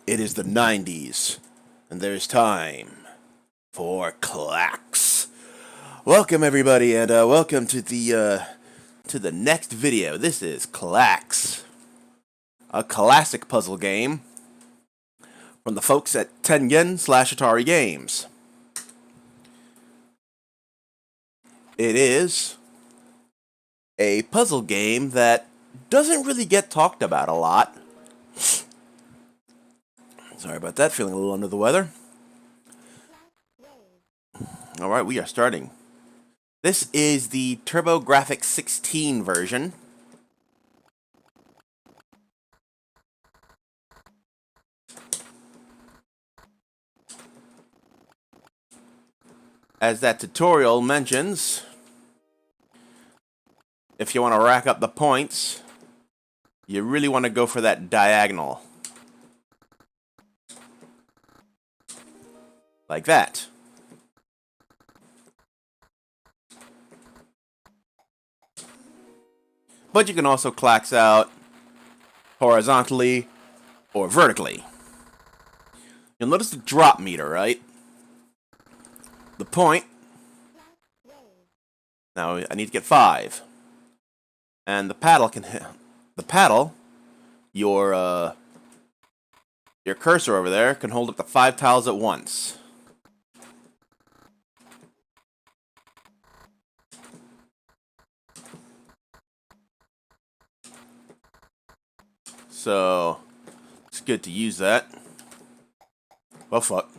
It is the 90s, and there's time for Klax. Welcome everybody, and welcome to the next video. This is Klax, a classic puzzle game from the folks at Tengen/Atari Games. It is a puzzle game that doesn't really get talked about a lot. Sorry about that, feeling a little under the weather. Alright, we are starting. This is the TurboGrafx 16 version. As that tutorial mentions, if you want to rack up the points, you really want to go for that diagonal. Like that. But you can also clax out horizontally or vertically. You'll notice the drop meter, right? The point. Now I need to get 5. And the paddle can hit. The paddle, your cursor over there can hold up to 5 tiles at once. So it's good to use that. Well, fuck.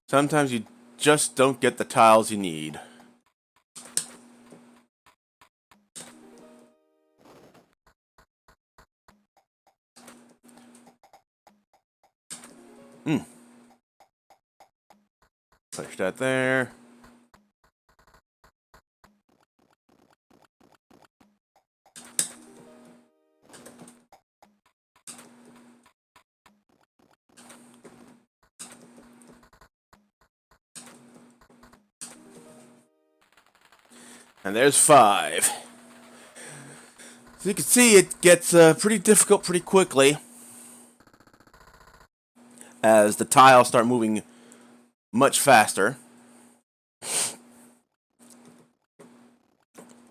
Sometimes you just don't get the tiles you need. Push that there. And there's 5. So you can see it gets pretty difficult pretty quickly as the tiles start moving much faster.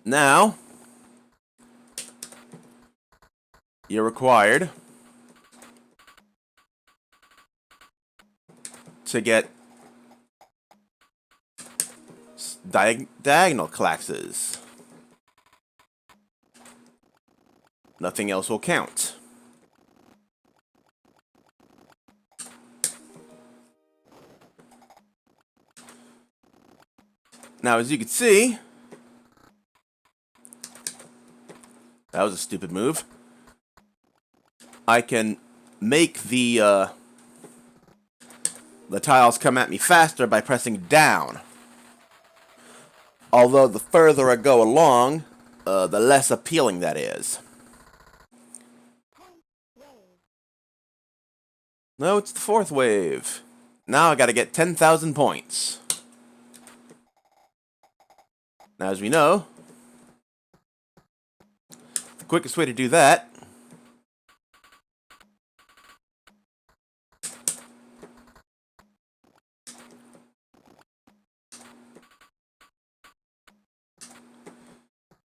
Now, you're required to get diagonal claxes. Nothing else will count. Now, as you can see, that was a stupid move. I can make the tiles come at me faster by pressing down. Although the further I go along, the less appealing that is. No, it's the 4th wave. Now I gotta get 10,000 points. Now, as we know, the quickest way to do that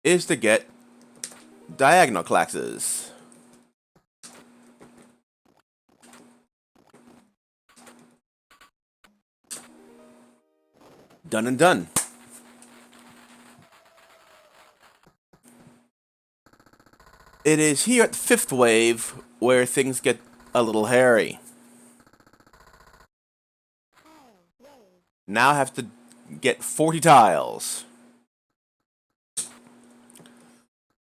is to get diagonal claxes. Done and done. It is here at the 5th wave where things get a little hairy. Now I have to get 40 tiles.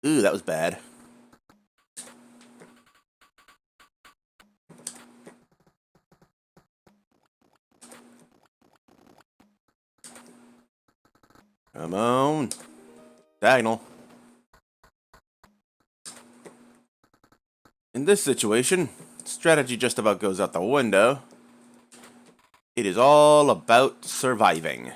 Ooh, that was bad. Come on. Diagonal. In this situation, strategy just about goes out the window. It is all about surviving.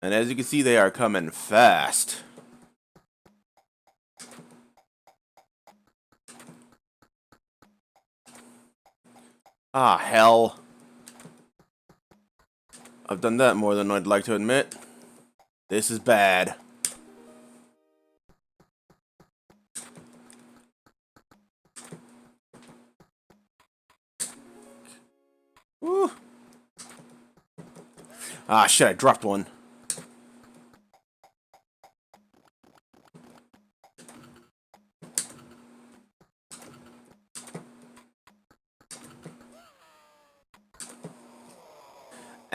And as you can see, they are coming fast. Ah, hell. I've done that more than I'd like to admit. This is bad. Woo. Ah, shit, I dropped one.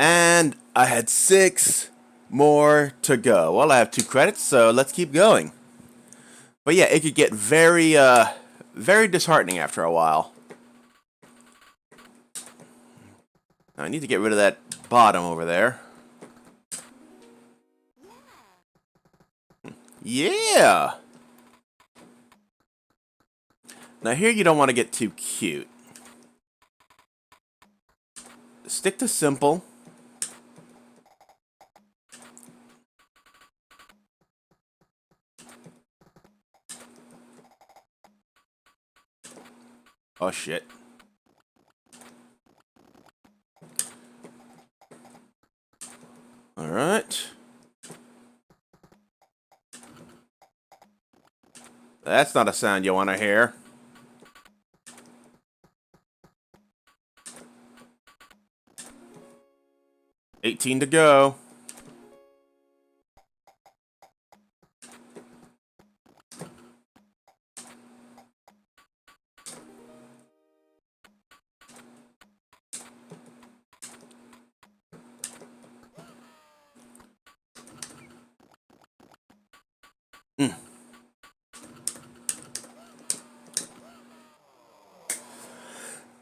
And I had 6 more to go. Well, I have 2 credits, so let's keep going. But yeah, it could get very, very disheartening after a while. Now, I need to get rid of that bottom over there. Yeah! Now here you don't want to get too cute. Stick to simple. Oh shit. Alright. That's not a sound you want to hear. $18 to go.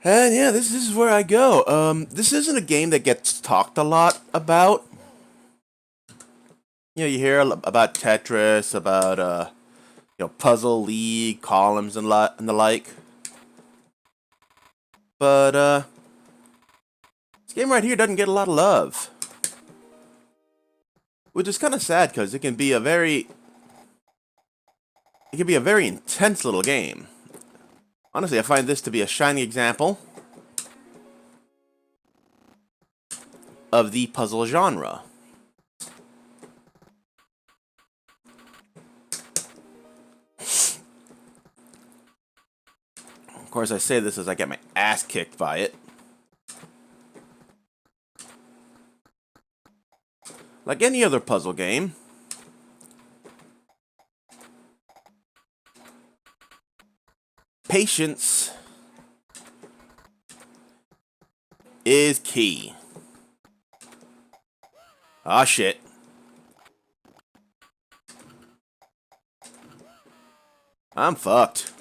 And yeah, this is where I go. This isn't a game that gets talked a lot about. You know, you hear about Tetris, about Puzzle League, columns and the like. But this game right here doesn't get a lot of love, which is kind of sad because it can be a very intense little game. Honestly, I find this to be a shining example of the puzzle genre. Of course, I say this as I get my ass kicked by it. Like any other puzzle game, patience is key. Ah, shit. I'm fucked.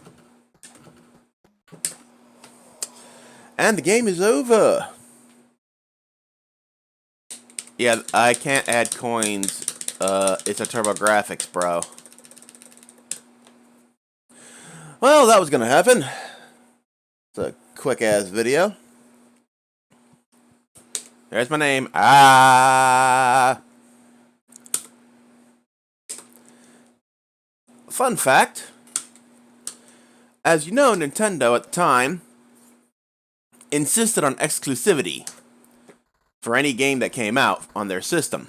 And the game is over. Yeah, I can't add coins. It's a TurboGrafx, bro. Well, that was gonna happen. It's a quick-ass video. There's my name. Ah. Fun fact. As you know, Nintendo at the time insisted on exclusivity for any game that came out on their system.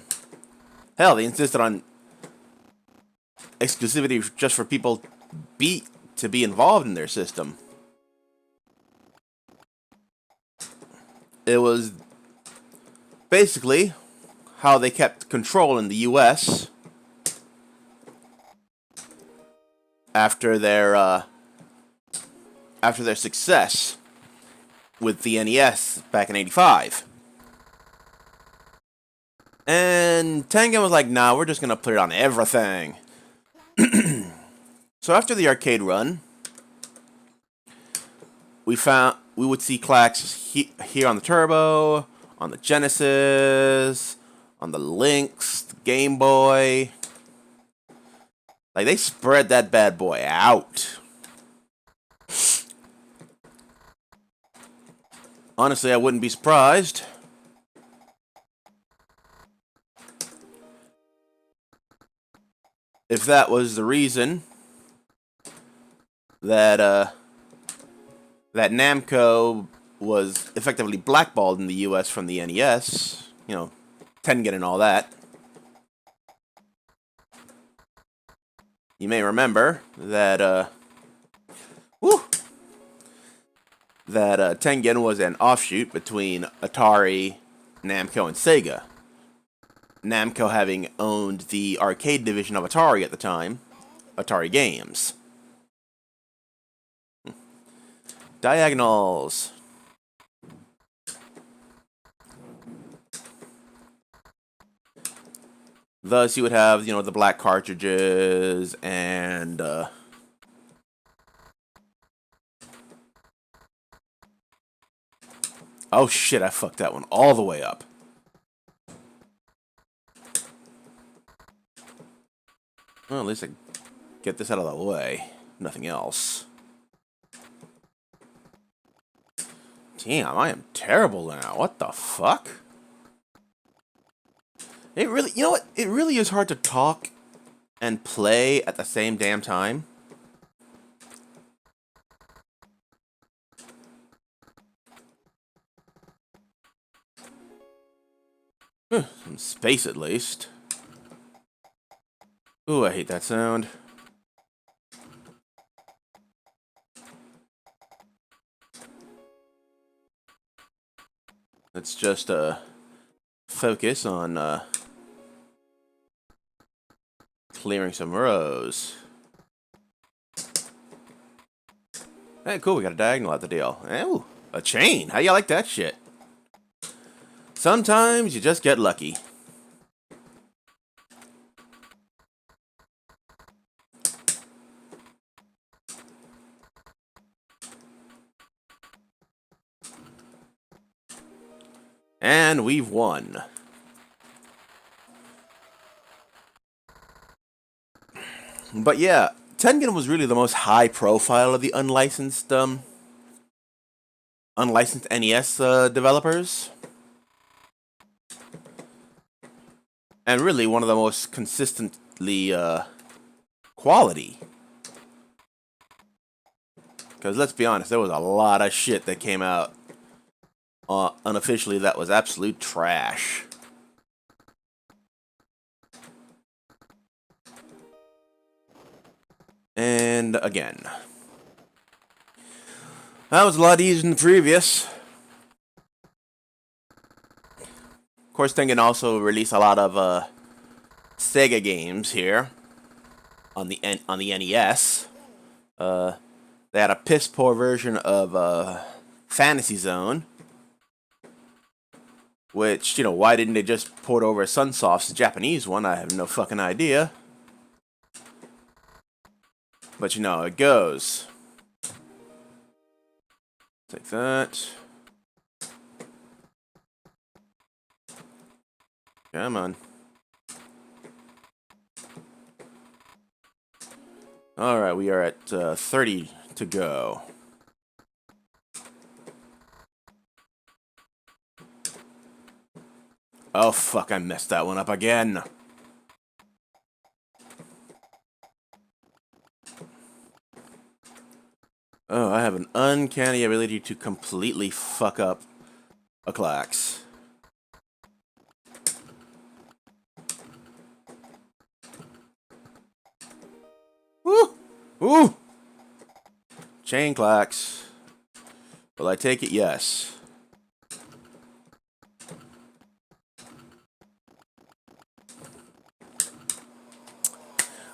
Hell, they insisted on exclusivity just for people to be involved in their system. It was basically how they kept control in the US after their success with the NES back in '85. And Tengen was like, nah, we're just gonna put it on everything. So after the arcade run, we would see Klax here on the Turbo, on the Genesis, on the Lynx, the Game Boy. Like, they spread that bad boy out. Honestly, I wouldn't be surprised if that was the reason that that Namco was effectively blackballed in the U.S. from the NES, you know, Tengen and all that. You may remember that Tengen was an offshoot between Atari, Namco, and Sega. Namco having owned the arcade division of Atari at the time, Atari Games. Diagonals. Thus, you would have, you know, the black cartridges and oh shit, I fucked that one all the way up. Well, at least I get this out of the way. Nothing else. Damn, I am terrible now. What the fuck? It really, you know what? It really is hard to talk and play at the same damn time. Some space at least. Ooh, I hate that sound. Let's just focus on clearing some rows. Hey, cool, we got a diagonal out the deal. Ooh, a chain. How you like that shit? Sometimes you just get lucky. And we've won. But yeah, Tengen was really the most high profile of the unlicensed NES developers. And really one of the most consistently quality. Because let's be honest, there was a lot of shit that came out unofficially that was absolute trash. And again, that was a lot easier than the previous. Of course, Tengen also released a lot of Sega games here on the NES. They had a piss poor version of Fantasy Zone, which, you know, why didn't they just port over Sunsoft's Japanese one? I have no fucking idea. But you know how it goes. Take that. Come on. Alright, we are at 30 to go. Oh fuck, I messed that one up again. Oh, I have an uncanny ability to completely fuck up a Klax. Woo! Ooh! Chain Klax. Will I take it? Yes.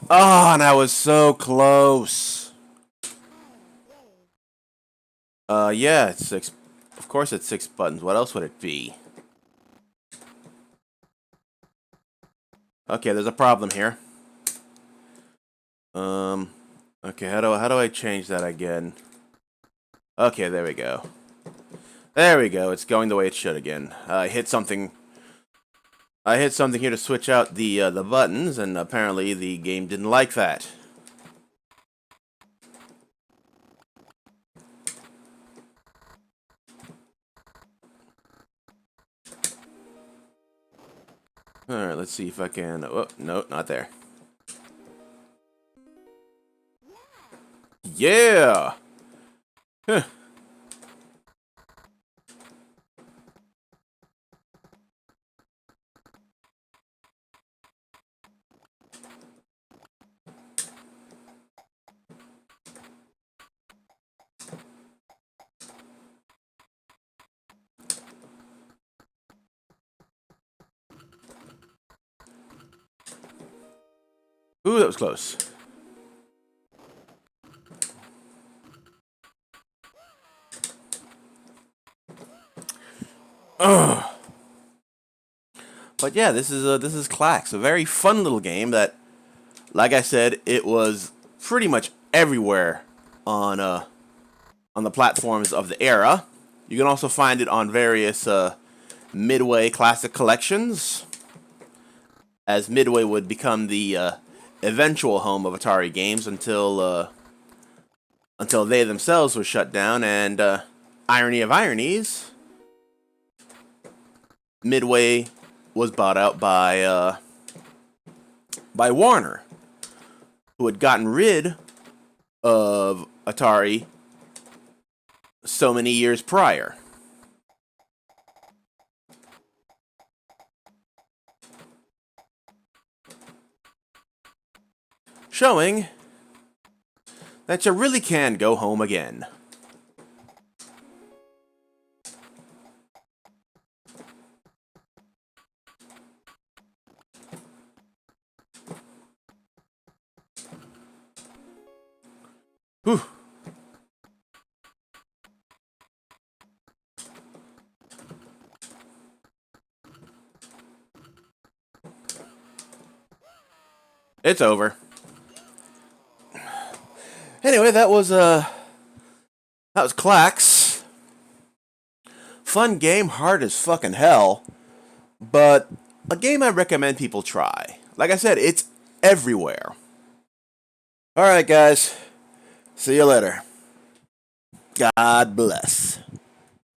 Oh, and I was so close. Yeah, it's 6. Of course it's 6 buttons. What else would it be? Okay, there's a problem here. Okay, how do I change that again? Okay, there we go. There we go. It's going the way it should again. I hit something here to switch out the buttons, and apparently the game didn't like that. Alright, let's see if I can... Oh, no, not there. Yeah! Huh. Ooh, that was close. Ugh. But yeah, this is Klax, a very fun little game that, like I said, it was pretty much everywhere on the platforms of the era. You can also find it on various Midway Classic collections, as Midway would become the eventual home of Atari games until they themselves were shut down. And irony of ironies, Midway was bought out by Warner, who had gotten rid of Atari so many years prior. Showing that you really can go home again. Whew. It's over. Anyway, that was Klax. Fun game, hard as fucking hell, but a game I recommend people try. Like I said, it's everywhere. Alright, guys. See you later. God bless.